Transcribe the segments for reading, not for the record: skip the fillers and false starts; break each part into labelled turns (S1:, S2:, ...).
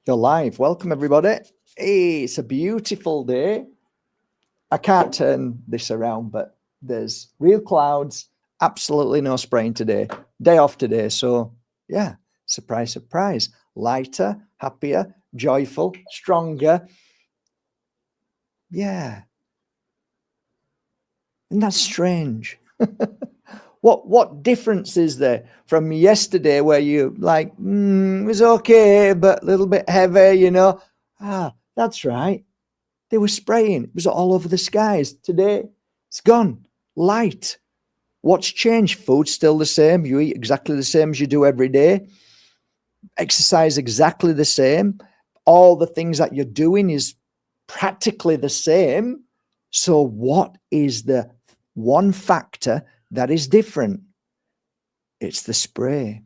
S1: Go live. Welcome, everybody. Hey, it's a beautiful day. I can't turn this around, but there's real clouds. Absolutely no spraying today. Day off today. So, yeah, surprise, surprise. Lighter, happier, joyful, stronger. Yeah. Isn't that strange? What difference is there from yesterday where you like, it was okay, but a little bit heavy, you know? That's right. They were spraying. It was all over the skies. Today, it's gone. Light. What's changed? Food's still the same. You eat exactly the same as you do every day. Exercise exactly the same. All the things that you're doing is practically the same. So what is the one factor that is different? It's the spray.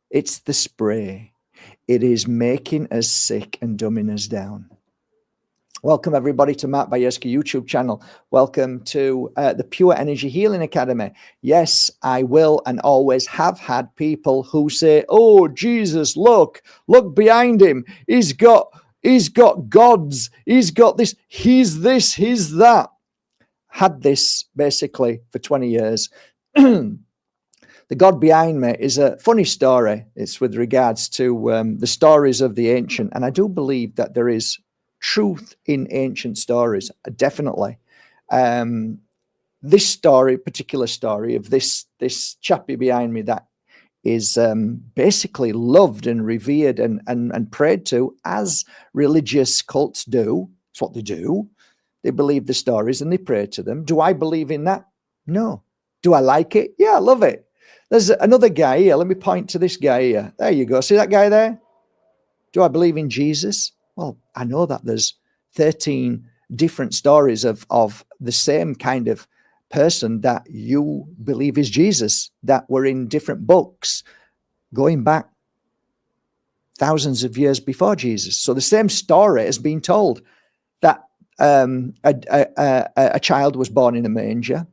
S1: It's the spray. It is making us sick and dumbing us down. Welcome, everybody, to Matt Bayersky YouTube channel. Welcome to the Pure Energy Healing Academy. Yes, I will and always have had people who say, oh, Jesus, look behind him. He's got gods. He's got this, he's that. Had this basically for 20 years. The God behind me is a funny story. It's with regards to the stories of the ancient. And I do believe that there is truth in ancient stories, definitely. This story, particular story of this chappie behind me that is basically loved and revered and prayed to as religious cults do. It's what they do. They believe the stories and they pray to them. Do I believe in that? No. Do I like it? Yeah, I love it. There's another guy here. Let me point to this guy here. There you go. See that guy there? Do I believe in Jesus? Well, I know that there's 13 different stories of the same kind of person that you believe is Jesus that were in different books going back thousands of years before Jesus. So the same story has been told that a child was born in a manger.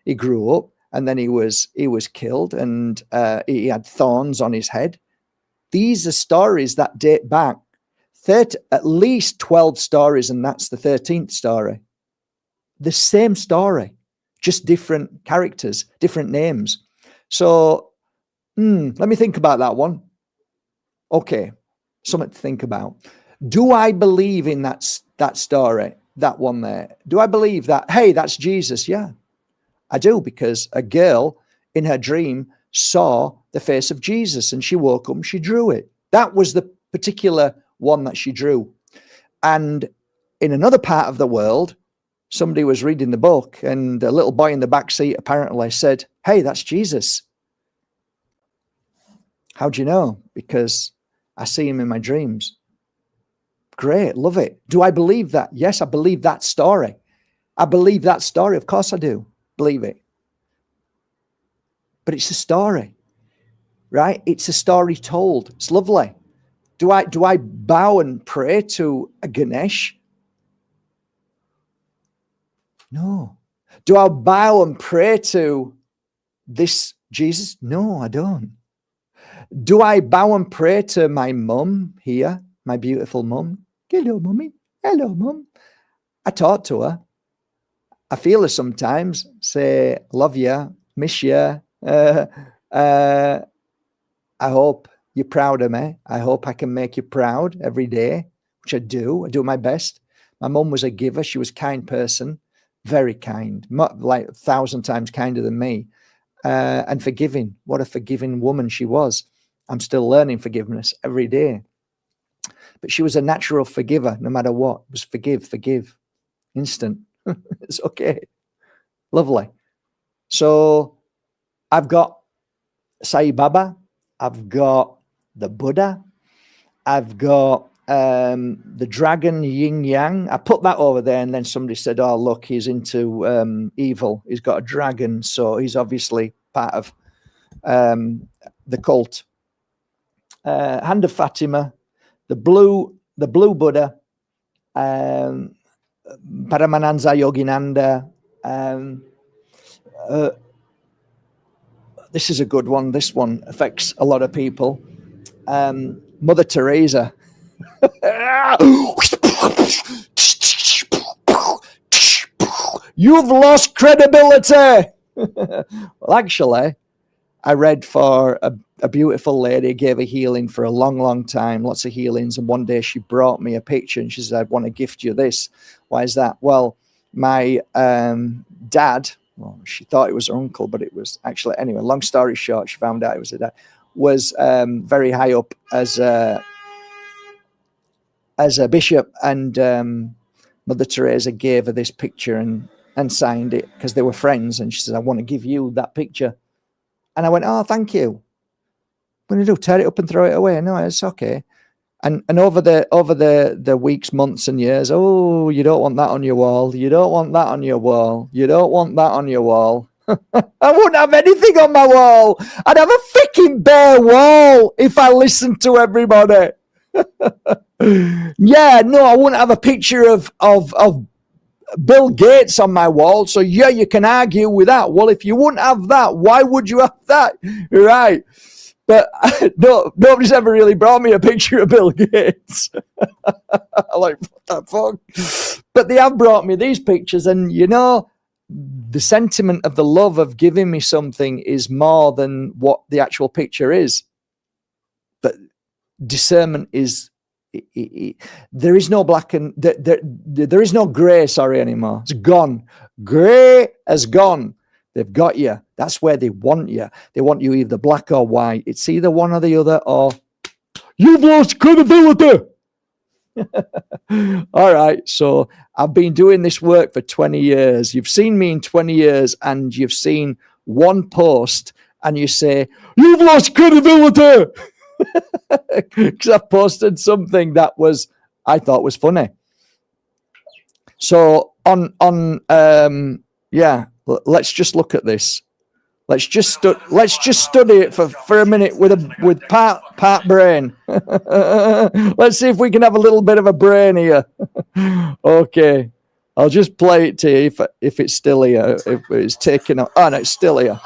S1: He grew up and then he was killed and he had thorns on his head. These are stories that date back at least 12 stories, and that's the 13th story. The same story, just different characters, different names. So let me think about that one. Okay, something to think about. Do I believe in that story, that one there? Do I believe that, hey, that's Jesus? Yeah, I do, because a girl in her dream saw the face of Jesus and she woke up and she drew it. That was the particular one that she drew. And in another part of the world, somebody was reading the book and a little boy in the back seat apparently said, hey, that's Jesus. How do you know? Because I see him in my dreams. Great, love it. Do I believe that? Yes, I believe that story. I believe that story. Of course I do believe it. But it's a story, right? It's a story told. It's lovely. Do I bow and pray to a Ganesh? No. Do I bow and pray to this Jesus? No, I don't. Do I bow and pray to my mum here, my beautiful mum? Hello, mummy. Hello, mum. I talk to her. I feel her sometimes. Say, love you, miss you. I hope you're proud of me. I hope I can make you proud every day, which I do. I do my best. My mum was a giver. She was a kind person, very kind, like 1,000 times kinder than me, and forgiving. What a forgiving woman she was. I'm still learning forgiveness every day. But she was a natural forgiver, no matter what. It was forgive, instant. It's okay. Lovely. So I've got Sai Baba. I've got the Buddha. I've got the dragon yin yang. I put that over there and then somebody said, oh, look, he's into evil. He's got a dragon. So he's obviously part of the cult. Hand of Fatima, the blue Buddha, Paramananza Yoginanda. This is a good one. This one affects a lot of people. Mother Teresa. You've lost credibility. Well, actually, I read for a beautiful lady, gave a healing for a long, long time, lots of healings. And one day she brought me a picture and she said, I want to gift you this. Why is that? Well, my dad, well, she thought it was her uncle, but it was actually, anyway, long story short, she found out it was her dad, was very high up as a bishop. And Mother Teresa gave her this picture and signed it because they were friends. And she said, I want to give you that picture. And I went, oh, thank you. What do you do? Tear it up and throw it away? No, it's okay. And over the weeks, months, and years, oh, you don't want that on your wall. You don't want that on your wall. You don't want that on your wall. I wouldn't have anything on my wall. I'd have a freaking bare wall if I listened to everybody. Yeah, no, I wouldn't have a picture of Bill Gates on my wall. So yeah, you can argue with that. Well, if you wouldn't have that, why would you have that? Right. But no, nobody's ever really brought me a picture of Bill Gates. Like, what the fuck? But they have brought me these pictures, and you know, the sentiment of the love of giving me something is more than what the actual picture is. But discernment is, there is no black and there is no grey, anymore. It's gone. Grey has gone. They've got you. That's where they want you. They want you either black or white. It's either one or the other, or you've lost credibility. All right. So I've been doing this work for 20 years. You've seen me in 20 years, and you've seen one post and you say, you've lost credibility. Because I posted something that I thought was funny. So yeah, let's just look at this. Let's just study it for a minute with part brain. Let's see if we can have a little bit of a brain here. Okay, I'll just play it to you if it's still here. If it's taken up. Oh no, it's still here.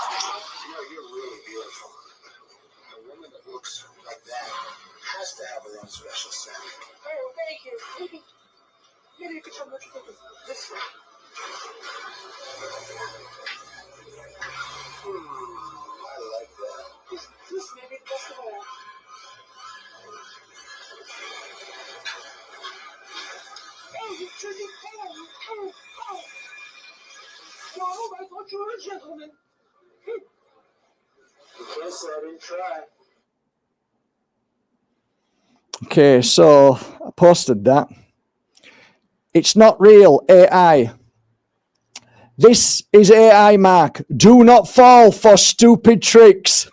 S1: Okay, so I posted that. It's not real AI. This is AI, Mark. Do not fall for stupid tricks.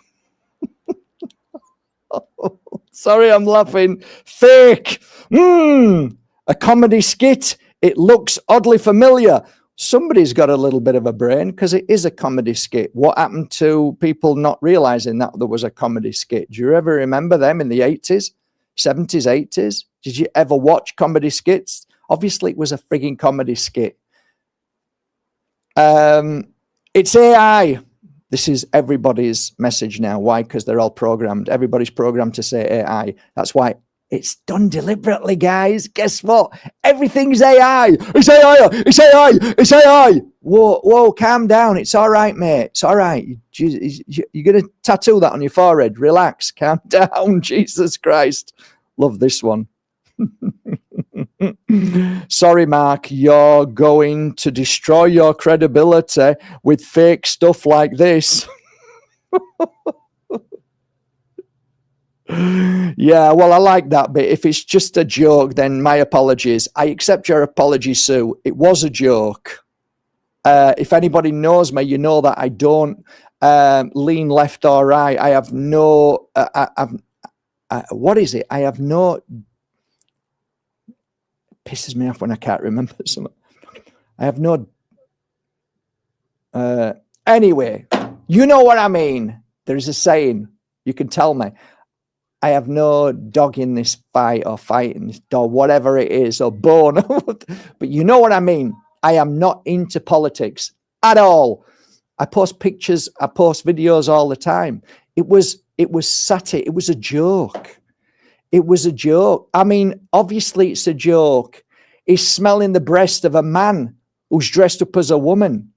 S1: Sorry, I'm laughing. Fake. A comedy skit. It looks oddly familiar. Somebody's got a little bit of a brain because it is a comedy skit. What happened to people not realizing that there was a comedy skit? Do you ever remember them in the 80s, 70s, 80s? Did you ever watch comedy skits? Obviously, it was a frigging comedy skit. It's AI. This is everybody's message now. Why? Because they're all programmed. Everybody's programmed to say AI. That's why it's done deliberately, guys. Guess what? Everything's AI. It's AI. It's AI. It's AI. Whoa, calm down. It's all right, mate. It's all right. You're going to tattoo that on your forehead. Relax. Calm down. Jesus Christ. Love this one. Sorry, Mark, you're going to destroy your credibility with fake stuff like this. Yeah, well, I like that bit. If it's just a joke, then my apologies. I accept your apology, Sue. It was a joke. If anybody knows me, you know that I don't lean left or right. I have no... what is it? I have no... Pisses me off when I can't remember something. I have no... anyway, you know what I mean. There's a saying. You can tell me. I have no dog in this fight or fight in this dog, whatever it is, or bone. But you know what I mean. I am not into politics at all. I post pictures. I post videos all the time. It was satire. It was a joke. It was a joke. I mean, obviously it's a joke. He's smelling the breast of a man who's dressed up as a woman.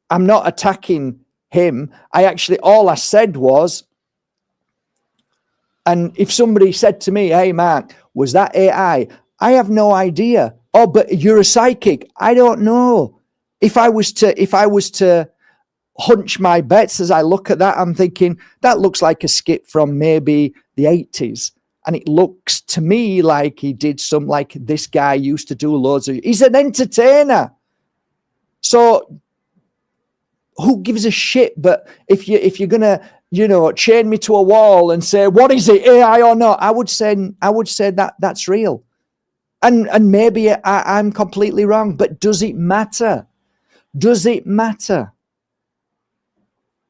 S1: I'm not attacking him. All I said was, and if somebody said to me, hey, Mark, was that AI? I have no idea. Oh, but you're a psychic. I don't know. If I was to hunch my bets as I look at that, I'm thinking that looks like a skit from maybe the 80s. And it looks to me like he did some, like this guy used to do loads of, he's an entertainer. So who gives a shit? But if you're gonna, chain me to a wall and say, what is it, AI or not? I would say that that's real. And maybe I'm completely wrong, but does it matter? Does it matter?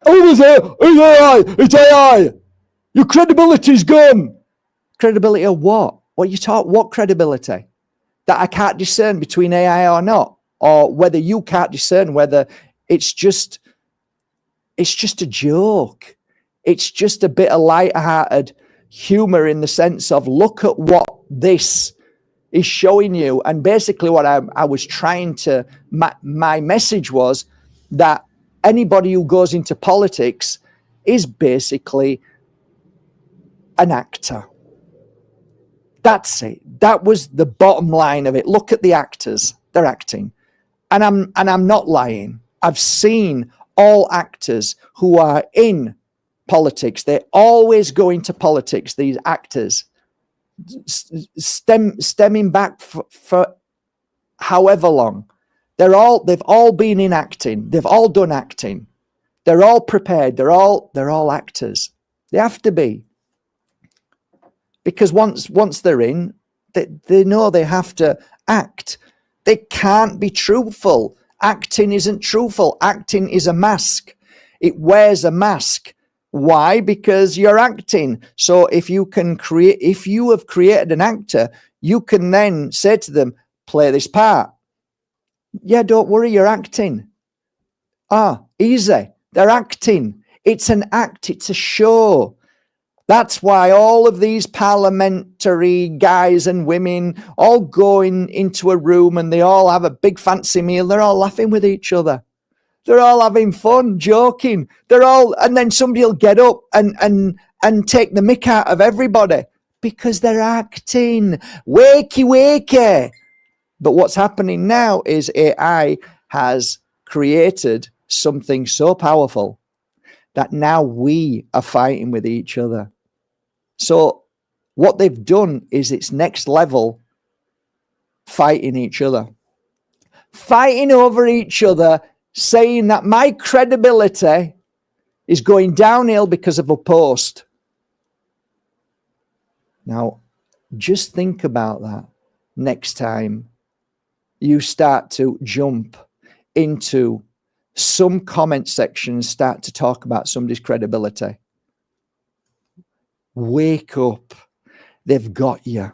S1: Oh, it's AI! It's AI! Your credibility's gone! Credibility of what? What credibility? That I can't discern between AI or not? Or whether you can't discern whether it's just a joke. It's just a bit of light-hearted humor in the sense of, look at what this is showing you. And basically what I was trying to, my message was that anybody who goes into politics is basically an actor. That's it. That was the bottom line of it. Look at the actors. They're acting. And I'm not lying. I've seen all actors who are in politics. They always go into politics, these actors, stemming back for however long. They've all been in acting. They've all done acting. They're all prepared. They're all actors. They have to be. Because once they're in, they know they have to act. They can't be truthful. Acting isn't truthful. Acting is a mask. It wears a mask. Why? Because you're acting. So if you have created an actor, you can then say to them, play this part. Yeah, don't worry, you're acting. Easy. They're acting. It's an act. It's a show. That's why all of these parliamentary guys and women all go into a room and they all have a big fancy meal. They're all laughing with each other. They're all having fun, joking. And then somebody will get up and take the mick out of everybody because they're acting. Wakey, wakey. But what's happening now is AI has created something so powerful that now we are fighting with each other. So what they've done is it's next level fighting each other. Fighting over each other, saying that my credibility is going downhill because of a post. Now, just think about that next time you start to jump into some comment section and start to talk about somebody's credibility. Wake up. They've got you.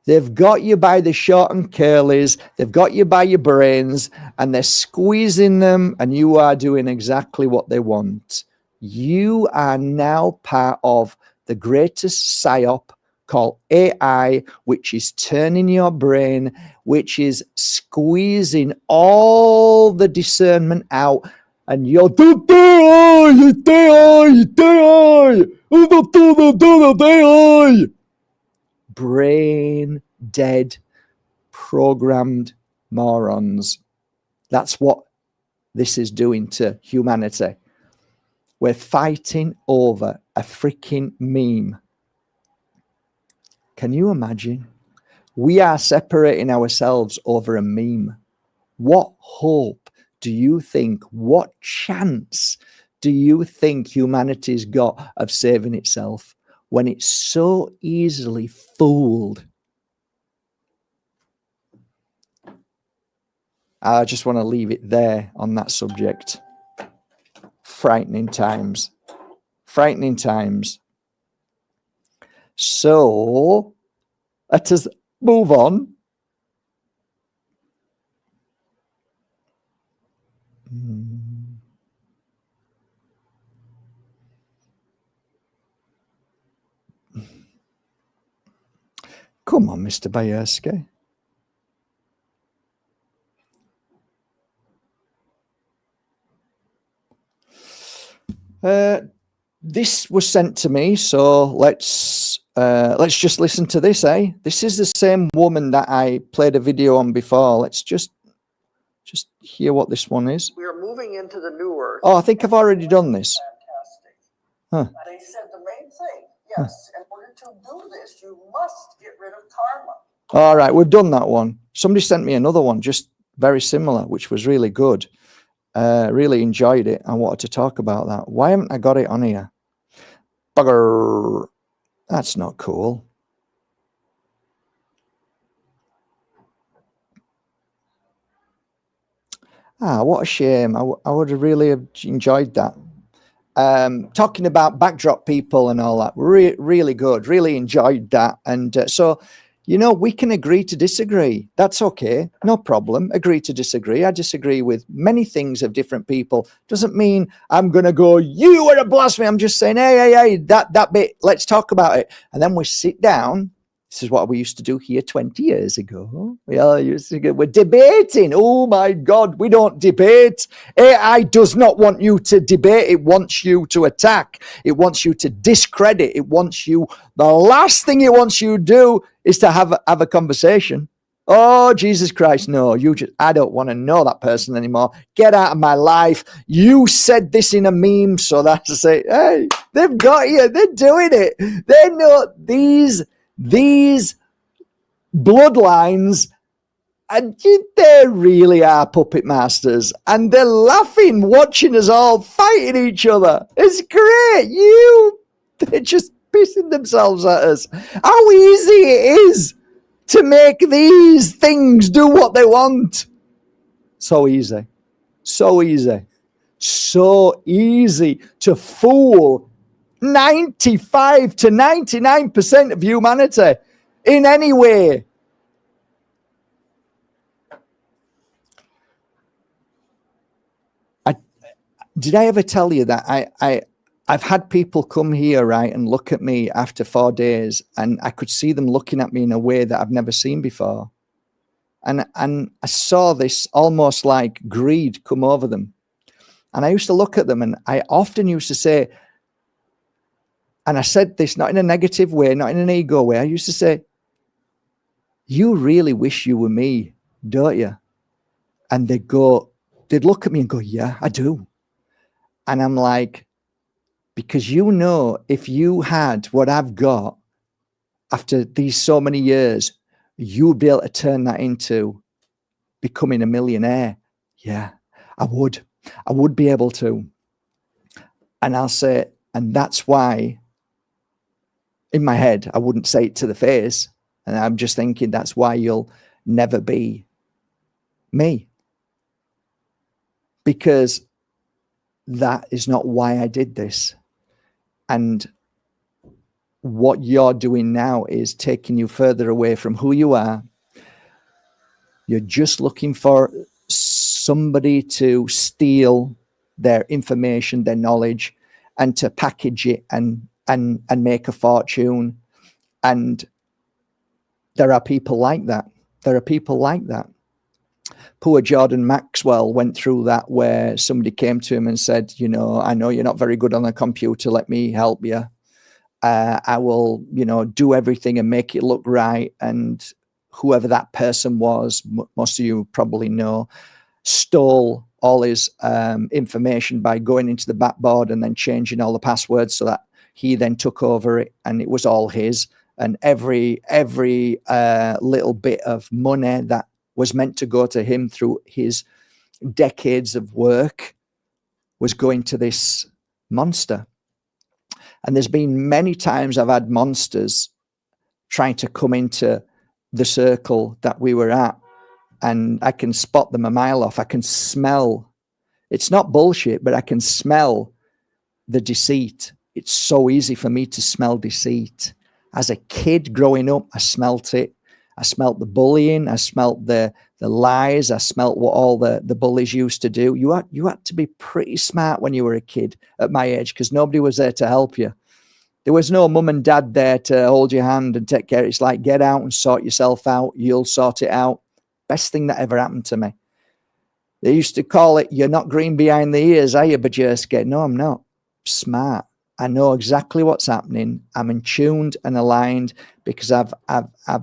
S1: They've got you by the short and curlies. They've got you by your brains and they're squeezing them and you are doing exactly what they want. You are now part of the greatest psyop called AI, which is turning your brain, which is squeezing all the discernment out. And you're brain dead, programmed morons. That's what this is doing to humanity. We're fighting over a freaking meme. Can you imagine? We are separating ourselves over a meme. What hope do you think, what chance do you think humanity's got of saving itself when it's so easily fooled? I just want to leave it there on that subject. Frightening times. Frightening times. So, let us move on. Come on, Mr. Bayersky. This was sent to me, so let's just listen to this, eh? This is the same woman that I played a video on before. Let's just hear what this one is.
S2: We are moving into the new earth.
S1: Oh, I think I've already done this.
S2: Fantastic.
S1: Huh.
S2: They said the main thing, yes, in order to do this, you must get rid of karma.
S1: All right, we've done that one. Somebody sent me another one, just very similar, which was really good. Really enjoyed it. I wanted to talk about that. Why haven't I got it on here? Bugger. That's not cool. What a shame. I would have really enjoyed that. Talking about backdrop people and all that. Really good. Really enjoyed that. And so, we can agree to disagree. That's okay. No problem. Agree to disagree. I disagree with many things of different people. Doesn't mean I'm going to go, you are a blasphemer. I'm just saying, hey, that bit, let's talk about it. And then we sit down. This is what we used to do here 20 years ago. We're debating. Oh my God, we don't debate. AI does not want you to debate. It wants you to attack. It wants you to discredit. The last thing it wants you to do is to have a conversation. Oh, Jesus Christ, no, I don't want to know that person anymore. Get out of my life. You said this in a meme, so that's to say, hey, they've got you. They're doing it. They know these bloodlines, and they really are puppet masters, and they're laughing, watching us all fighting each other. It's great. They're just pissing themselves at us. How easy it is to make these things do what they want. So easy to fool 95 to 99% of humanity in any way. Did I ever tell you that I've had people come here, right, and look at me after 4 days, and I could see them looking at me in a way that I've never seen before. And I saw this almost like greed come over them. And I used to look at them, and I often used to say, and I said this not in a negative way, not in an ego way. I used to say, you really wish you were me, don't you? And they'd look at me and go, yeah, I do. And I'm like, because if you had what I've got after these so many years, you'd be able to turn that into becoming a millionaire. Yeah, I would be able to. And I'll say, and that's why in my head, I wouldn't say it to the face. And I'm just thinking that's why you'll never be me. Because that is not why I did this. And what you're doing now is taking you further away from who you are. You're just looking for somebody to steal their information, their knowledge, and to package it and make a fortune. And there are people like that. Poor Jordan Maxwell went through that, where somebody came to him and said, I know you're not very good on the computer. Let me help you. I will, do everything and make it look right. And whoever that person was, most of you probably know, stole all his information by going into the backboard and then changing all the passwords so that he then took over it, and it was all his. And every little bit of money that was meant to go to him through his decades of work was going to this monster. And there's been many times I've had monsters trying to come into the circle that we were at, and I can spot them a mile off. I can smell. It's not bullshit, but I can smell the deceit. It's so easy for me to smell deceit. As a kid growing up, I smelt it. I smelt the bullying. I smelt the lies. I smelt what all the bullies used to do. You had to be pretty smart when you were a kid at my age, because nobody was there to help you. There was no mum and dad there to hold your hand and take care. It's like, get out and sort yourself out. You'll sort it out. Best thing that ever happened to me. They used to call it, you're not green behind the ears, are you, Bajerska? No, I'm not. Smart. I know exactly what's happening. I'm in tuned and aligned because I've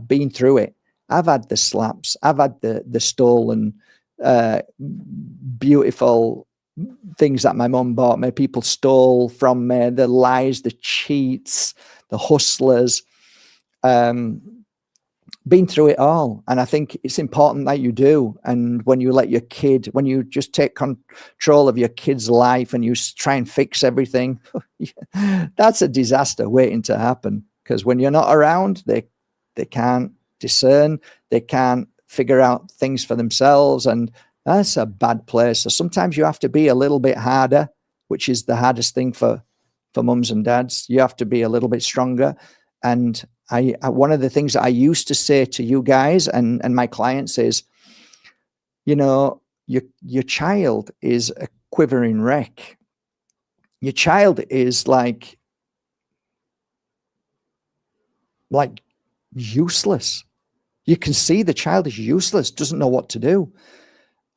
S1: been through it. I've had the slaps. I've had the stolen, beautiful things that my mum bought me. People stole from me. The lies, the cheats, the hustlers. Been through it all, and I think it's important that you do. And when you let your kid, when you just take control of your kid's life and you try and fix everything, that's a disaster waiting to happen. Because when you're not around, they can't discern, they can't figure out things for themselves, and that's a bad place. So sometimes you have to be a little bit harder, which is the hardest thing for mums and dads. You have to be a little bit stronger. And I one of the things that I used to say to you guys and my clients is, you know, your child is a quivering wreck. Your child is like useless. You can see the child is useless, doesn't know what to do.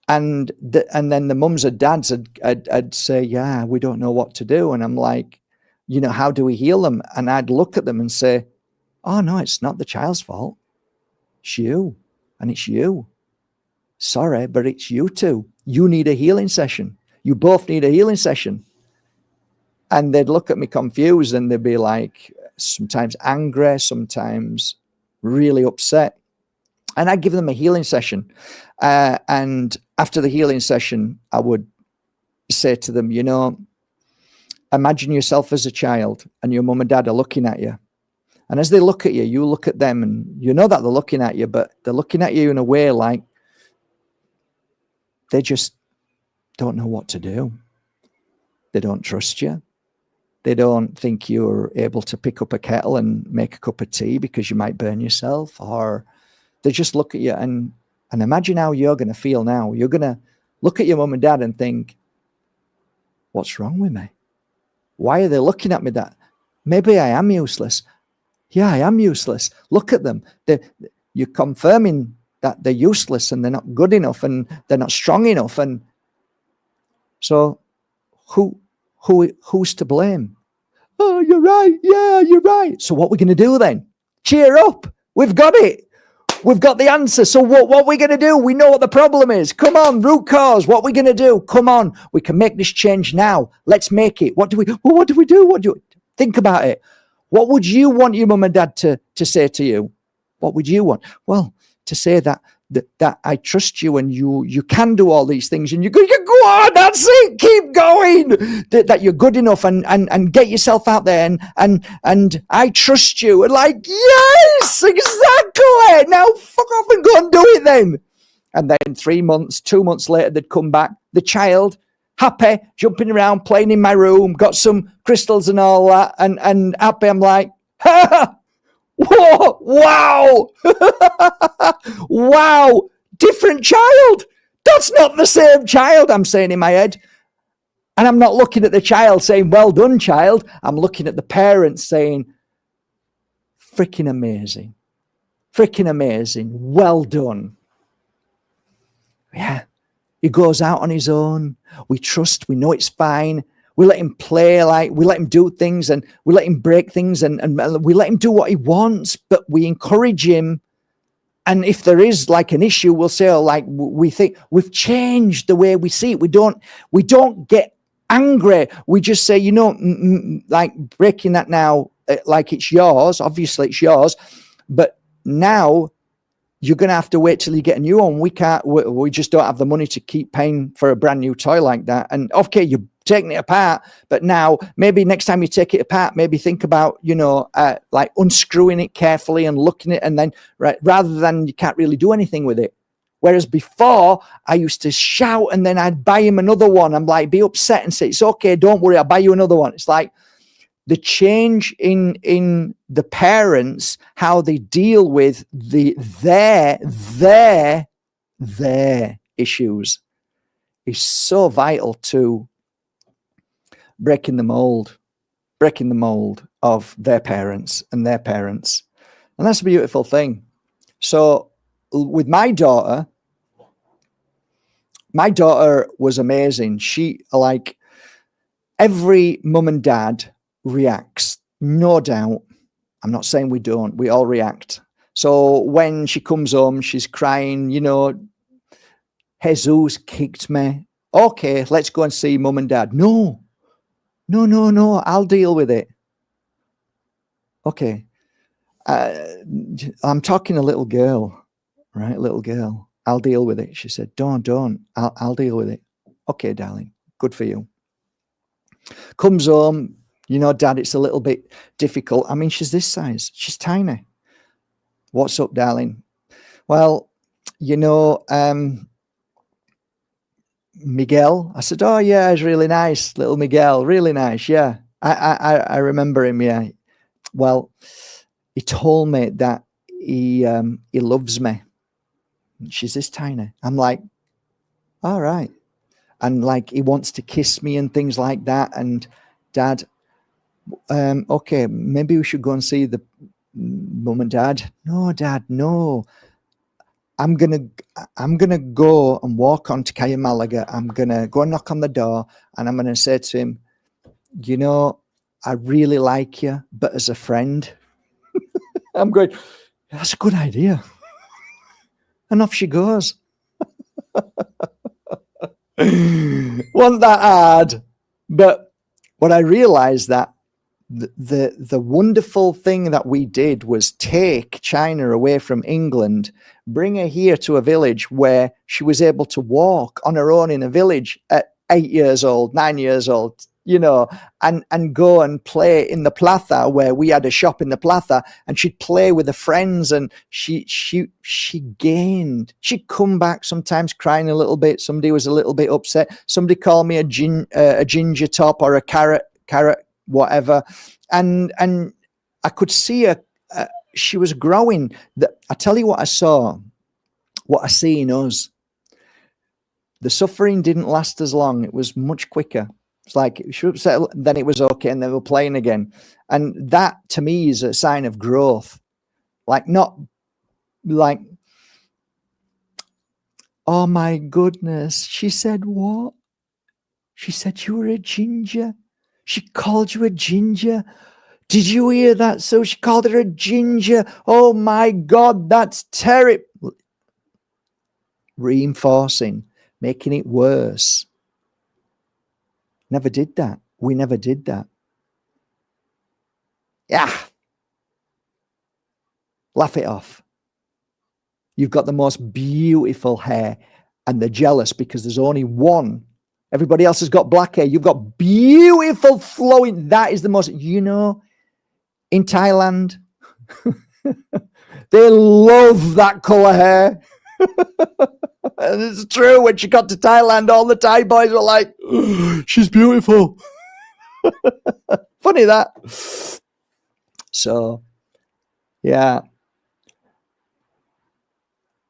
S1: And then the mums and dads I'd say, yeah, we don't know what to do. And I'm like, you know, how do we heal them? And I'd look at them and say, oh, no, it's not the child's fault. It's you. And it's you. Sorry, but it's you two. You need a healing session. You both need a healing session. And they'd look at me confused and they'd be like, sometimes angry, sometimes really upset. And I'd give them a healing session. And after the healing session, I would say to them, you know, imagine yourself as a child and your mum and dad are looking at you. And as they look at you, you look at them and you know that they're looking at you, but they're looking at you in a way like they just don't know what to do. They don't trust you. They don't think you're able to pick up a kettle and make a cup of tea because you might burn yourself, or they just look at you and imagine how you're going to feel now. You're going to look at your mum and dad and think, what's wrong with me? Why are they looking at me that? Maybe I am useless. Yeah, I am useless. Look at them. You're confirming that they're useless and they're not good enough and they're not strong enough. And so who's to blame? Oh, you're right. Yeah, you're right. So what we're going to do then? Cheer up. We've got it. We've got the answer. So what we're going to do? We know what the problem is. Come on, root cause. What we're going to do? Come on. We can make this change now. Let's make it. What do we do? Think about it. What would you want your mum and dad to say to you? What would you want? Well, to say that I trust you and you can do all these things and you go on, that's it, keep going. That you're good enough and get yourself out there and I trust you. And like, yes, exactly. Now fuck off and go and do it then. And then 3 months, 2 months later, they'd come back. The child, happy, jumping around, playing in my room, got some crystals and all that, and happy. I'm like, ha! Whoa, wow! Wow! Different child! That's not the same child, I'm saying in my head. And I'm not looking at the child saying, well done, child. I'm looking at the parents saying, freaking amazing. Freaking amazing. Well done. Yeah. He goes out on his own. We trust. We know it's fine. We let him play, like we let him do things and we let him break things and we let him do what he wants, but we encourage him. And if there is like an issue, we'll say, oh, like we think we've changed the way we see it. We don't get angry. We just say, you know, like breaking that now, like it's yours. Obviously it's yours, but now you're going to have to wait till you get a new one. We just don't have the money to keep paying for a brand new toy like that. And okay, you're taking it apart, but now maybe next time you take it apart, maybe think about, you know, like unscrewing it carefully and looking at it, and then rather than you can't really do anything with it. Whereas before I used to shout and then I'd buy him another one. I'm like, be upset and say, it's okay, don't worry, I'll buy you another one. It's like the change in the parents, how they deal with their issues is so vital to breaking the mold. breaking the mold of their parents and their parents. And that's a beautiful thing. So with my daughter was amazing. She, like, every mum and dad reacts, no doubt. I'm not saying we don't. We all react. So when she comes home, she's crying, you know, Jesus kicked me. Okay, let's go and see mum and dad. No, I'll deal with it. Okay. I'm talking a little girl, right? Little girl. I'll deal with it. She said, don't. I'll deal with it. Okay, darling. Good for you. Comes home, you know, dad, it's a little bit difficult. I mean, she's this size. She's tiny. What's up, darling? Well, you know, Miguel. I said, oh yeah, he's really nice. Little Miguel, really nice. Yeah. I remember him. Yeah. Well, he told me that he loves me. She's this tiny. I'm like, all right. And like, he wants to kiss me and things like that. And dad, okay, maybe we should go and see the mum and dad. No, dad, no. I'm gonna go and walk on to Calle Malaga. I'm gonna go and knock on the door, and I'm gonna say to him, you know, I really like you, but as a friend. I'm going, that's a good idea. And off she goes. Wasn't that hard? But what I realized that the wonderful thing that we did was take China away from England, bring her here to a village where she was able to walk on her own in a village at 8 years old, 9 years old, you know, and go and play in the plaza where we had a shop in the plaza, and she'd play with her friends, and she gained. She'd come back sometimes crying a little bit. Somebody was a little bit upset. Somebody called me a ginger top or a carrot, whatever. And I could see her, she was growing. I tell you what I saw, what I see in us. The suffering didn't last as long. It was much quicker. It's like she was upset, then it was okay, and they were playing again. And that to me is a sign of growth. Like, not like, oh my goodness, she said what? She said you were a ginger. She called you a ginger. Did you hear that? So she called her a ginger. Oh my God, that's terrible. Reinforcing, making it worse. Never did that. We never did that. Yeah. Laugh it off. You've got the most beautiful hair, and they're jealous because there's only one. Everybody else has got black hair. You've got beautiful flowing. That is the most, you know, in Thailand, they love that color hair. And it's true. When she got to Thailand, all the Thai boys were like, oh, she's beautiful. Funny that. So, yeah.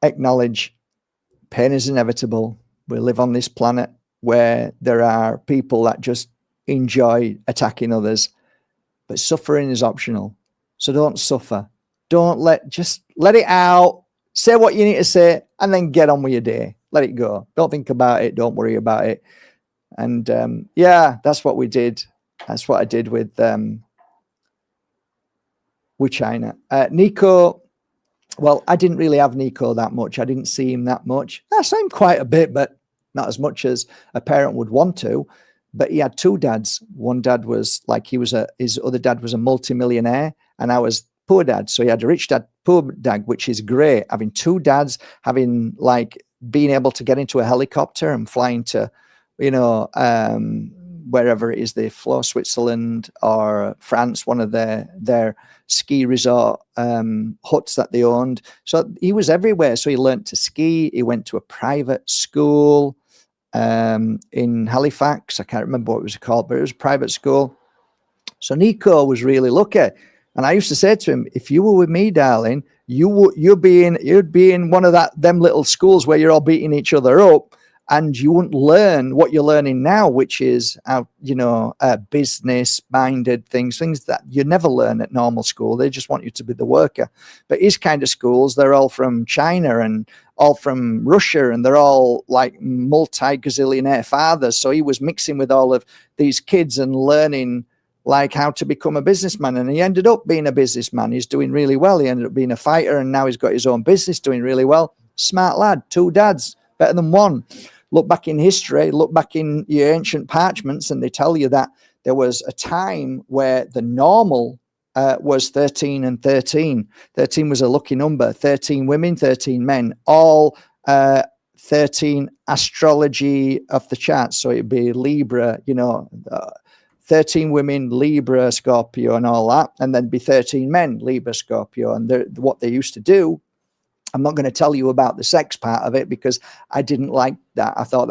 S1: Acknowledge pain is inevitable. We live on this planet where there are people that just enjoy attacking others, but suffering is optional. So don't suffer. Just let it out. Say what you need to say, and then get on with your day. Let it go. Don't think about it. Don't worry about it. And yeah, that's what we did. That's what I did with China. Nico, well, I didn't really have Nico that much. I didn't see him that much. I saw him quite a bit, but not as much as a parent would want to. But he had two dads. One dad was like, his other dad was a multimillionaire, and I was poor dad. So he had a rich dad, poor dad, which is great. Having two dads, having like being able to get into a helicopter and flying to, you know, wherever it is they flew, Switzerland or France, one of their ski resort huts that they owned. So he was everywhere. So he learned to ski. He went to a private school in Halifax. I can't remember what it was called, but it was a private school. So Nico was really lucky. And I used to say to him, if you were with me, darling, you'd be in one of them little schools where you're all beating each other up, and you wouldn't learn what you're learning now, which is business minded things that you never learn at normal school. They just want you to be the worker. But his kind of schools, they're all from China and all from Russia, and they're all like multi-gazillionaire fathers. So he was mixing with all of these kids and learning like how to become a businessman, and he ended up being a businessman. He's doing really well. He ended up being a fighter, and now he's got his own business doing really well. Smart lad, 2 dads, better than 1. Look back in history, look back in your ancient parchments, and they tell you that there was a time where the normal was 13 and 13. 13 was a lucky number. 13 women, 13 men, all 13 astrology of the chart. So it'd be Libra, 13 women, Libra, Scorpio, and all that, and then be 13 men, Libra, Scorpio. And what they used to do, I'm not going to tell you about the sex part of it because I didn't like that. I thought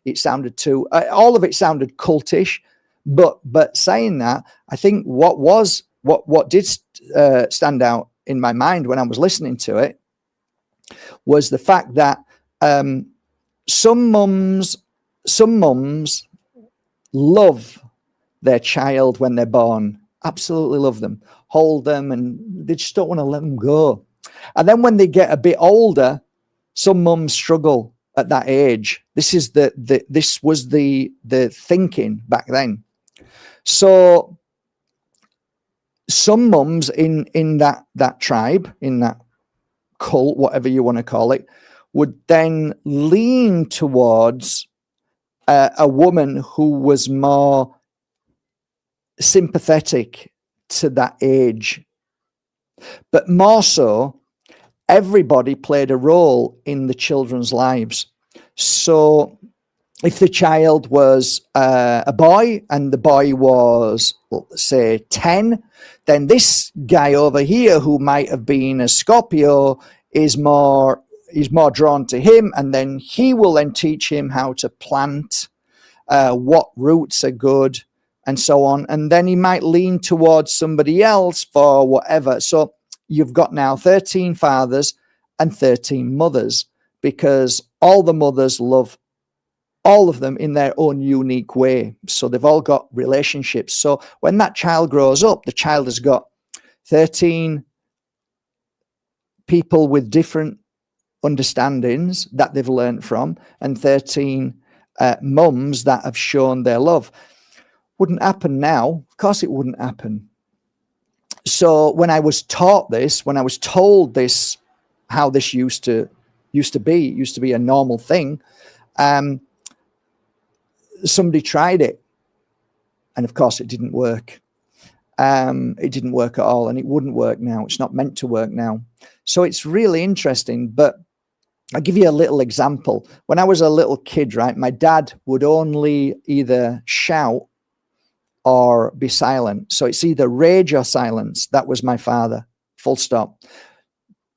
S1: it sounded too, all of it sounded cultish. But saying that, I think what did stand out in my mind when I was listening to it was the fact that some mums love their child when they're born, absolutely love them, hold them, and they just don't want to let them go. And then when they get a bit older, some mums struggle at that age. This was the thinking back then. So some mums in that tribe, in that cult, whatever you want to call it, would then lean towards a woman who was more sympathetic to that age. But more so, everybody played a role in the children's lives. So if the child was a boy and the boy was, say, 10, then this guy over here who might have been a Scorpio is more drawn to him, and then he will then teach him how to plant, what roots are good, and so on. And then he might lean towards somebody else for whatever. So you've got now 13 fathers and 13 mothers, because all the mothers love all of them in their own unique way. So they've all got relationships. So when that child grows up, the child has got 13 people with different understandings that they've learned from, and 13 mums that have shown their love. Wouldn't happen now. Of course it wouldn't happen. So when I was taught this, when I was told this, how this used to be a normal thing, somebody tried it, and of course it didn't work. It didn't work at all, and it wouldn't work now. It's not meant to work now. So it's really interesting. But I'll give you a little example. When I was a little kid, right, my dad would only either shout or be silent. So it's either rage or silence. That was my father, full stop.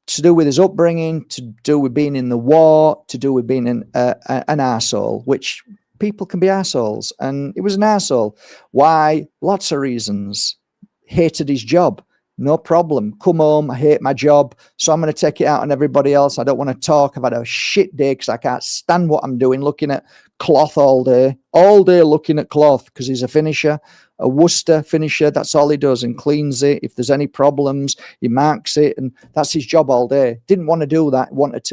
S1: To do with his upbringing, to do with being in the war, to do with being an arsehole, which people can be assholes, and it was an arsehole. Why? Lots of reasons. Hated his job. No problem. Come home, I hate my job, so I'm going to take it out on everybody else. I don't want to talk. I've had a shit day because I can't stand what I'm doing, looking at cloth all day looking at cloth, because he's a finisher, a Worcester finisher. That's all he does, and cleans it. If there's any problems, he marks it, and that's his job all day. Didn't want to do that. He wanted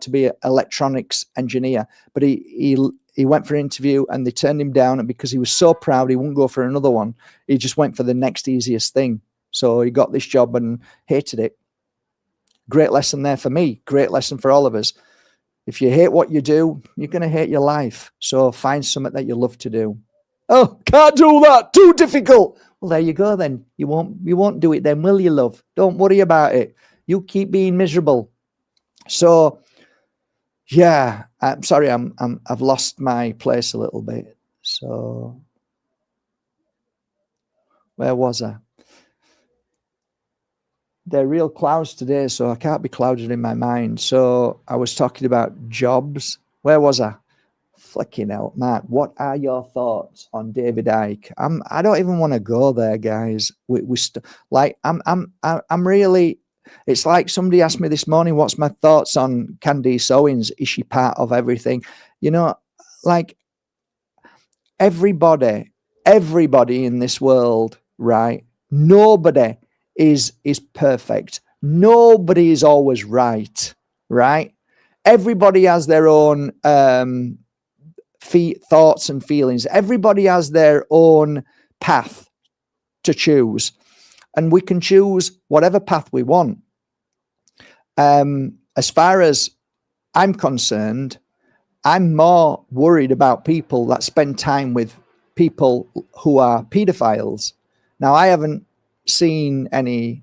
S1: to be an electronics engineer, but he went for an interview and they turned him down, and because he was so proud he wouldn't go for another one, he just went for the next easiest thing. So he got this job and hated it. Great lesson there for me. Great lesson for all of us. If you hate what you do, you're going to hate your life. So find something that you love to do. Oh, can't do that. Too difficult. Well, there you go then. You won't do it then, will you, love? Don't worry about it. You keep being miserable. So yeah, I'm sorry, I've lost my place a little bit. So where was I? They're real clouds today, so I can't be clouded in my mind. So I was talking about jobs. Where was I? Flicking out, Matt. What are your thoughts on David Icke? I don't even want to go there, guys. I'm really. It's like somebody asked me this morning, what's my thoughts on Candice Owens? Is she part of everything? You know, like everybody in this world, right? Nobody is perfect. Nobody is always right, right? Everybody has their own thoughts and feelings. Everybody has their own path to choose, and we can choose whatever path we want. As far as I'm concerned, I'm more worried about people that spend time with people who are pedophiles. Now, I haven't seen any,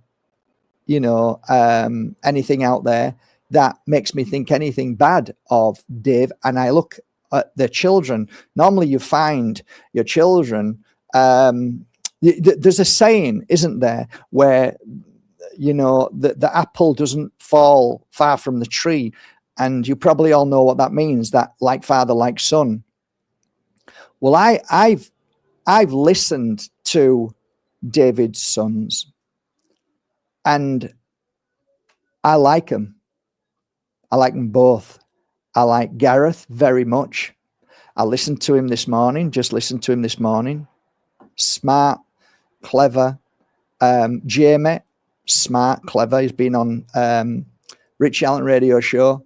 S1: anything out there that makes me think anything bad of Dave. And I look at the children. Normally you find your children, there's a saying, isn't there, where, the apple doesn't fall far from the tree. And you probably all know what that means, that like father, like son. Well, I've listened to David's sons, and I like them. I like them both. I like Gareth very much. I listened to him this morning, Smart, clever. Jamie, smart, clever. He's been on Rich Allen radio show.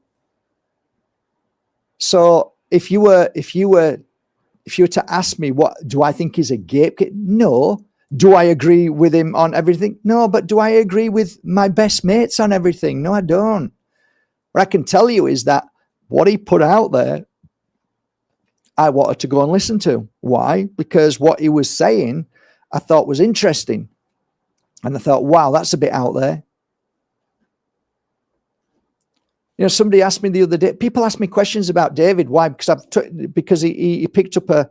S1: So if you were to ask me, what do I think is a gatekeeper? No. Do I agree with him on everything? No. But do I agree with my best mates on everything? No, I don't. What I can tell you is that what he put out there, I wanted to go and listen to. Why? Because what he was saying, I thought was interesting. And I thought, wow, that's a bit out there. Somebody asked me the other day, people ask me questions about David. Why? Because he picked up a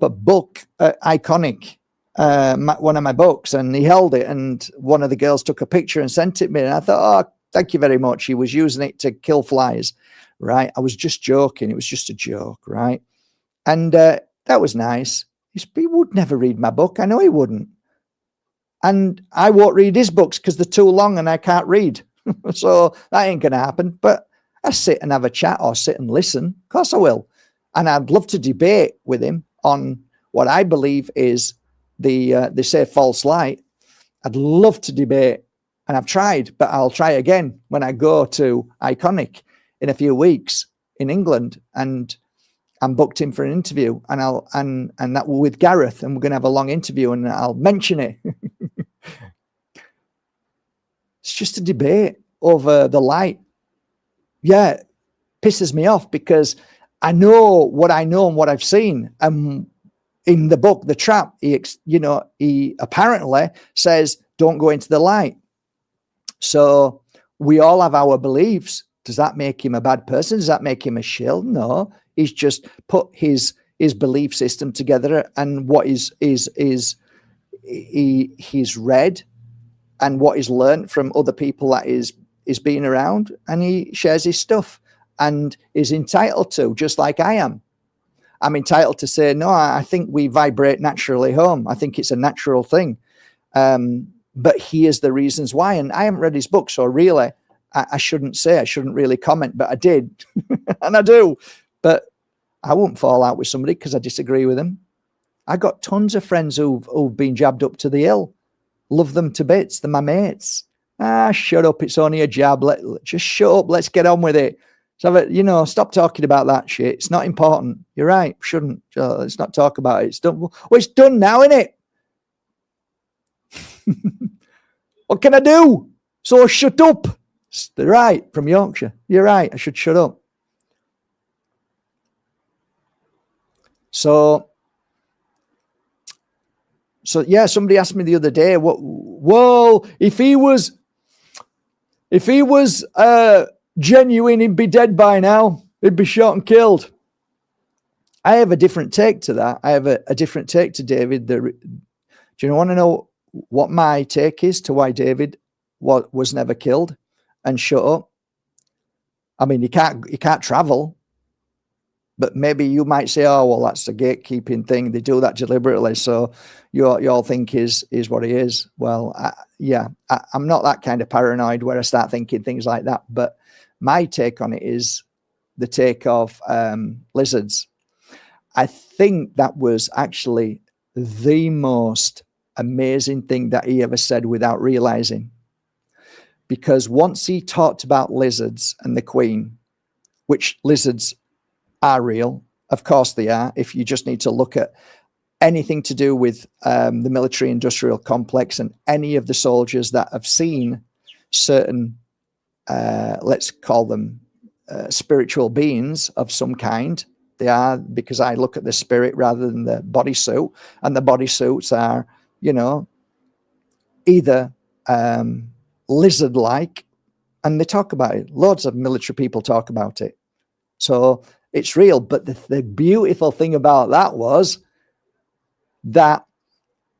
S1: book, Iconic, one of my books, and he held it, and one of the girls took a picture and sent it me. And I thought, oh, thank you very much. He was using it to kill flies, right? I was just joking. It was just a joke, right? And that was nice. He would never read my book. I know he wouldn't. And I won't read his books because they're too long and I can't read. So that ain't going to happen. But I sit and have a chat or sit and listen. Of course I will. And I'd love to debate with him on what I believe is they say false light. I'd love to debate. And I've tried, but I'll try again when I go to Iconic in a few weeks in England. And I'm booked in for an interview, and that with Gareth, and we're going to have a long interview, and I'll mention it. It's just a debate over the light. Yeah, it pisses me off because I know what I know and what I've seen. And in the book, The Trap, he apparently says, don't go into the light. So we all have our beliefs. Does that make him a bad person? Does that make him a shill? No. He's just put his belief system together, and what he's read and what he's learned from other people that is being around, and he shares his stuff and is entitled to, just like I am. I'm entitled to say, no, I think we vibrate naturally home. I think it's a natural thing. But here's the reasons why. And I haven't read his book, so really, I shouldn't really comment, but I did. And I do. But I won't fall out with somebody because I disagree with them. I got tons of friends who've been jabbed up to the hill. Love them to bits. They're my mates. Shut up. It's only a jab. Just shut up. Let's get on with it. So, stop talking about that shit. It's not important. You're right. Shouldn't. Let's not talk about it. It's done. Well, it's done now, isn't it? What can I do? So shut up. They're right, from Yorkshire. You're right. I should shut up. So yeah, somebody asked me the other day, if he was genuine, he'd be dead by now. He'd be shot and killed. I have a different take to that. I have a different take to David. Do you want to know what my take is to why David was never killed and shut up? I mean, he can't travel. But maybe you might say, oh, well, that's a gatekeeping thing. They do that deliberately. So you all think is what it is. Well, I'm not that kind of paranoid where I start thinking things like that. But my take on it is the take of lizards. I think that was actually the most amazing thing that he ever said without realizing. Because once he talked about lizards and the Queen, which lizards are real, of course they are, if you just need to look at anything to do with the military industrial complex and any of the soldiers that have seen certain, let's call them spiritual beings of some kind. They are, because I look at the spirit rather than the bodysuit, and the bodysuits are, either lizard-like, and they talk about it. Loads of military people talk about it. So it's real. But the beautiful thing about that was that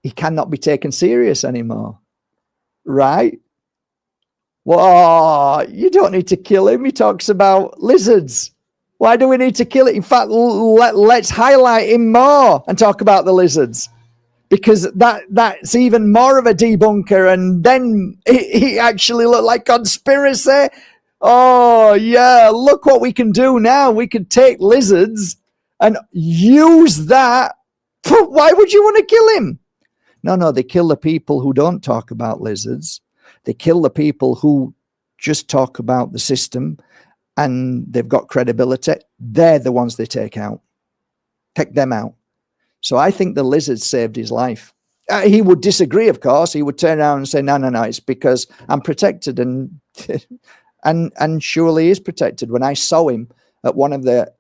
S1: he cannot be taken serious anymore. Right? Well, you don't need to kill him. He talks about lizards. Why do we need to kill it? In fact, let's highlight him more and talk about the lizards, because that's even more of a debunker. And then he actually looked like conspiracy. Oh, yeah, look what we can do now. We could take lizards and use that. Why would you want to kill him? No, they kill the people who don't talk about lizards. They kill the people who just talk about the system and they've got credibility. They're the ones they take out. Take them out. So I think the lizard saved his life. He would disagree, of course. He would turn around and say, no, it's because I'm protected. And surely he is protected. When I saw him at one of the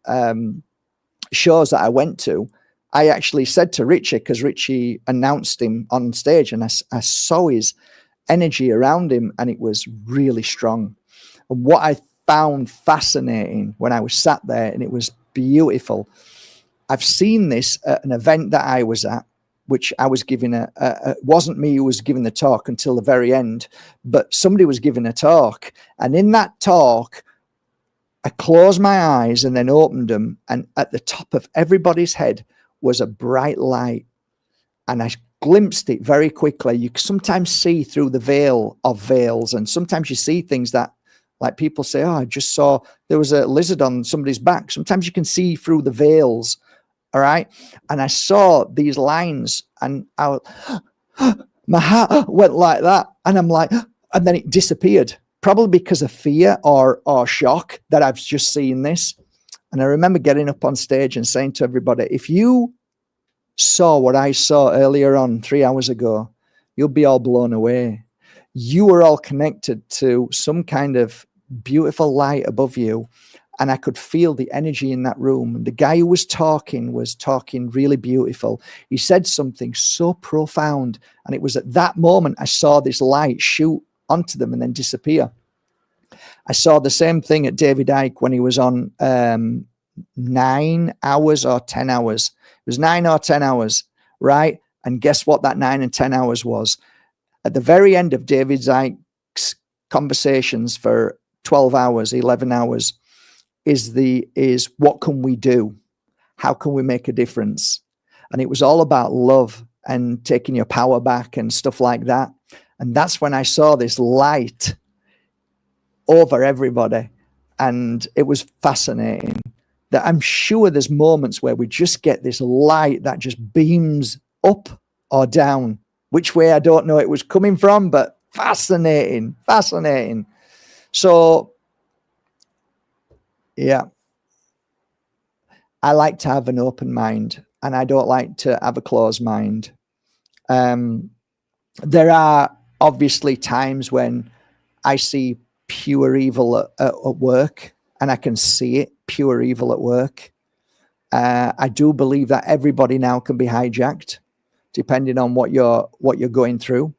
S1: shows that I went to, I actually said to Richie, because Richie announced him on stage, and I saw his energy around him, and it was really strong. And what I found fascinating when I was sat there, and it was beautiful, I've seen this at an event that I was at, which I was giving it wasn't me who was giving the talk until the very end, but somebody was giving a talk. And in that talk, I closed my eyes and then opened them, and at the top of everybody's head was a bright light. And I glimpsed it very quickly. You sometimes see through the veil of veils, and sometimes you see things that, like people say, oh, I just saw there was a lizard on somebody's back. Sometimes you can see through the veils. All right. And I saw these lines, and my heart went like that. And I'm like, and then it disappeared, probably because of fear or shock that I've just seen this. And I remember getting up on stage and saying to everybody, if you saw what I saw earlier on 3 hours ago, you'll be all blown away. You were all connected to some kind of beautiful light above you. And I could feel the energy in that room. The guy who was talking really beautiful. He said something so profound. And it was at that moment I saw this light shoot onto them and then disappear. I saw the same thing at David Icke when he was on 9 hours or 10 hours. It was 9 or 10 hours, right? And guess what that 9 and 10 hours was? At the very end of David Icke's conversations for 12 hours, 11 hours, is what can we do? How can we make a difference? And it was all about love and taking your power back and stuff like that. And that's when I saw this light over everybody. And it was fascinating. That I'm sure there's moments where we just get this light that just beams up or down. Which way, I don't know it was coming from, but fascinating. So, yeah, I like to have an open mind, and I don't like to have a closed mind. There are obviously times when I see pure evil at work, and I can see it, pure evil at work. I do believe that everybody now can be hijacked, depending on what you're going through.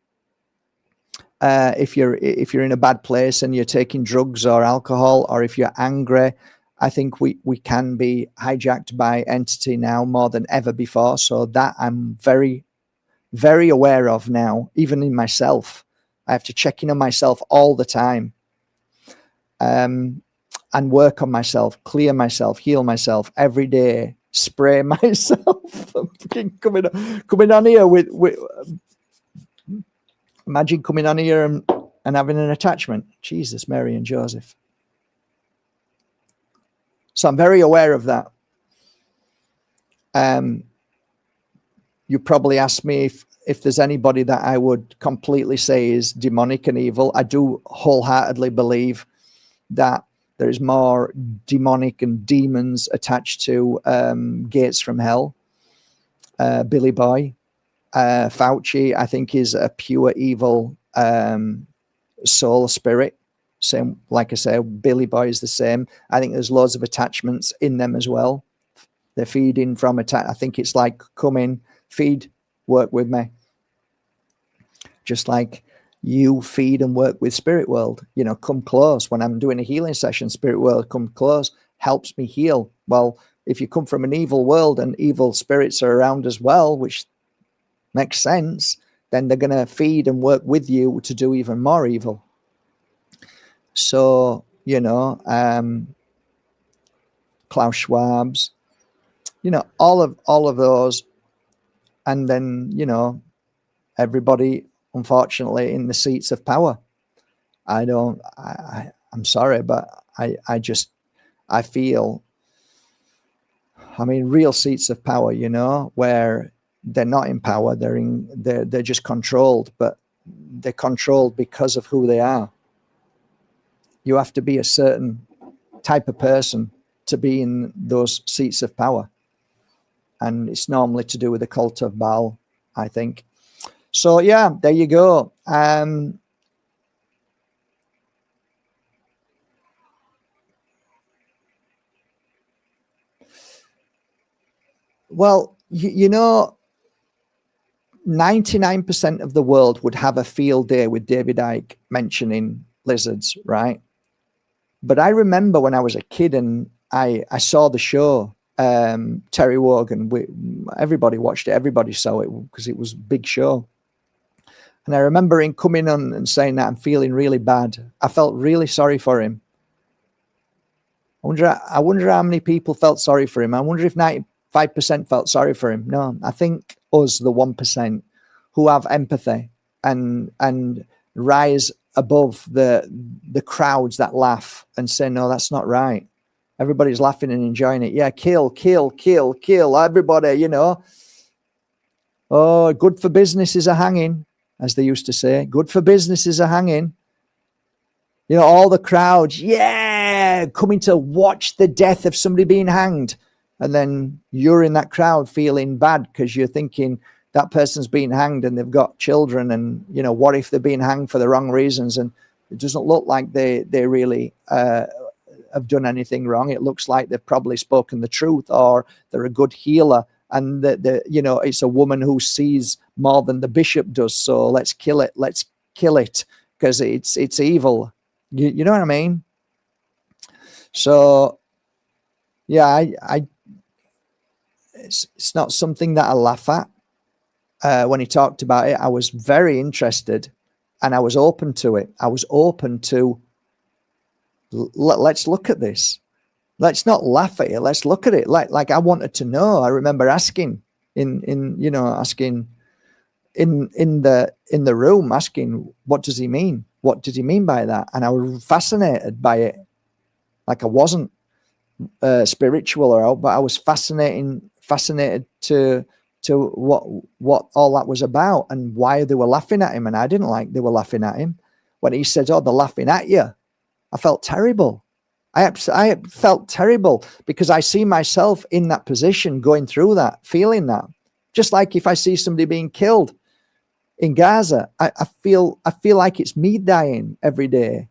S1: If you're in a bad place and you're taking drugs or alcohol, or if you're angry, I think we can be hijacked by entity now more than ever before. So that I'm very, very aware of now, even in myself. I have to check in on myself all the time. and work on myself, clear myself, heal myself every day, spray myself. coming on here with imagine coming on here and having an attachment. Jesus, Mary and Joseph. So I'm very aware of that. You probably asked me if there's anybody that I would completely say is demonic and evil. I do wholeheartedly believe that there is more demonic and demons attached to Gates from Hell. Billy Boy. Fauci, I think, is a pure evil soul spirit. Same, like I say, Billy Boy is the same. I think there's loads of attachments in them as well. They're feeding from attack. I think it's like, come in, feed, work with me. Just like you feed and work with Spirit World. You know, come close. When I'm doing a healing session, Spirit World, come close, helps me heal. Well, if you come from an evil world and evil spirits are around as well, which makes sense, then they're going to feed and work with you to do even more evil. So, you know, Klaus Schwab's, you know, all of those. And then, you know, everybody, unfortunately, in the seats of power. I'm sorry, but I feel, I mean, real seats of power, you know, where they're not in power, they're just controlled, but they're controlled because of who they are. You have to be a certain type of person to be in those seats of power. And it's normally to do with the cult of Baal, I think. So yeah, there you go. Well, you know, 99% of the world would have a field day with David Icke mentioning lizards, right? But I remember when I was a kid and I saw the show, Terry Wogan, everybody watched it, everybody saw it because it was a big show. And I remember him coming on and saying that I'm feeling really bad. I felt really sorry for him. I wonder how many people felt sorry for him. I wonder if 95% felt sorry for him. No, I think us, the 1%, who have empathy and rise above the crowds that laugh and say, no, that's not right. Everybody's laughing and enjoying it. Yeah, kill, everybody, you know. Oh, good for business is a hanging, as they used to say. Good for business is a hanging. You know, all the crowds, yeah, coming to watch the death of somebody being hanged. And then you're in that crowd feeling bad because you're thinking that person's being hanged and they've got children. And, you know, what if they're being hanged for the wrong reasons? And it doesn't look like they really have done anything wrong. It looks like they've probably spoken the truth, or they're a good healer. And you know, it's a woman who sees more than the bishop does. So let's kill it. Let's kill it because it's evil. You know what I mean? So yeah, it's not something that I laugh at. When he talked about it, I was very interested and I was open to it. I was open to, let's look at this. Let's not laugh at it. Let's look at it. Like I wanted to know. I remember asking in the room, asking, what does he mean? What did he mean by that? And I was fascinated by it. Like I wasn't spiritual but I was fascinated to what all that was about and why they were laughing at him. And I didn't like they were laughing at him. When he said, oh, they're laughing at you, I felt terrible. I felt terrible because I see myself in that position, going through that, feeling that. Just like if I see somebody being killed in Gaza, I feel like it's me dying every day.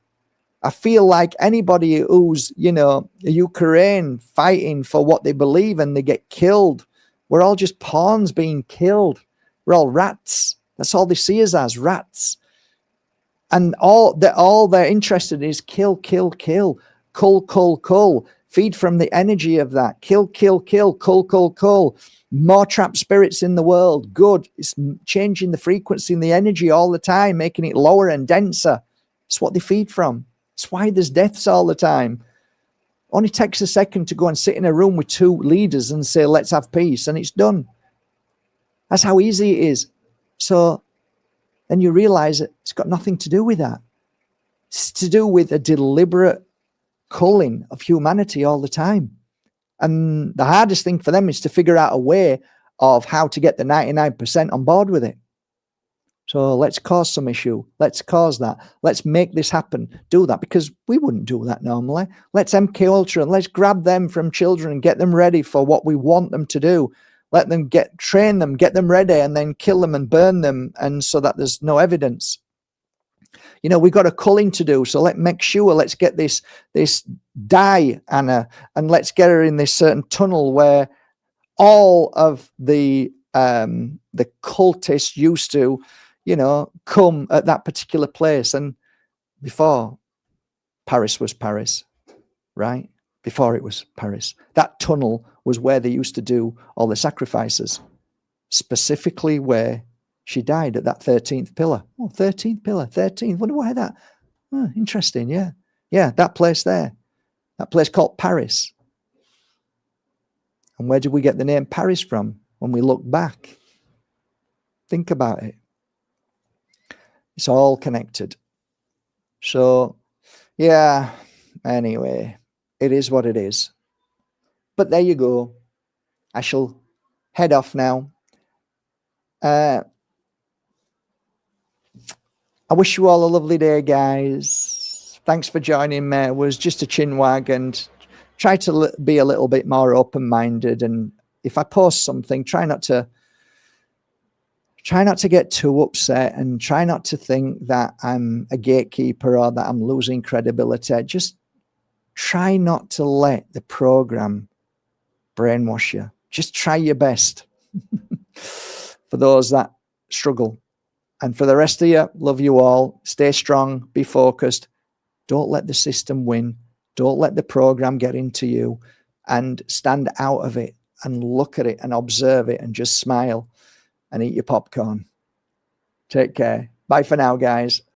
S1: I feel like anybody who's, you know, Ukraine fighting for what they believe and they get killed, we're all just pawns being killed. We're all rats. That's all they see us as, rats. And all they're interested in is kill, kill, kill, cull, cull, cull. Feed from the energy of that. Kill, kill, kill, cull, cull, cull. More trapped spirits in the world. Good. It's changing the frequency and the energy all the time, making it lower and denser. It's what they feed from. It's why there's deaths all the time. Only takes a second to go and sit in a room with two leaders and say, let's have peace, and it's done. That's how easy it is. So then you realize that it's got nothing to do with that. It's to do with a deliberate culling of humanity all the time. And the hardest thing for them is to figure out a way of how to get the 99% on board with it. So let's cause some issue. Let's cause that. Let's make this happen. Do that, because we wouldn't do that normally. Let's MK Ultra and let's grab them from children and get them ready for what we want them to do. Let them train them, get them ready, and then kill them and burn them, and so that there's no evidence. You know, we've got a culling to do. So let's make sure, let's get this die Anna, and let's get her in this certain tunnel where all of the cultists used to, you know, come at that particular place. And before Paris was Paris, right? Before it was Paris, that tunnel was where they used to do all the sacrifices, specifically where she died at that 13th pillar. Oh, 13th pillar, 13th. Wonder why that. Oh, interesting. Yeah. Yeah. That place there, that place called Paris. And where did we get the name Paris from when we look back? Think about it. It's all connected. So, yeah, anyway, it is what it is. But there you go. I shall head off now. I wish you all a lovely day, guys. Thanks for joining me. It was just a chinwag, and try to be a little bit more open-minded. And if I post something, try not to get too upset, and try not to think that I'm a gatekeeper or that I'm losing credibility. Just try not to let the program brainwash you. Just try your best for those that struggle. And for the rest of you, love you all. Stay strong, be focused. Don't let the system win. Don't let the program get into you, and stand out of it and look at it and observe it and just smile and eat your popcorn. Take care. Bye for now, guys.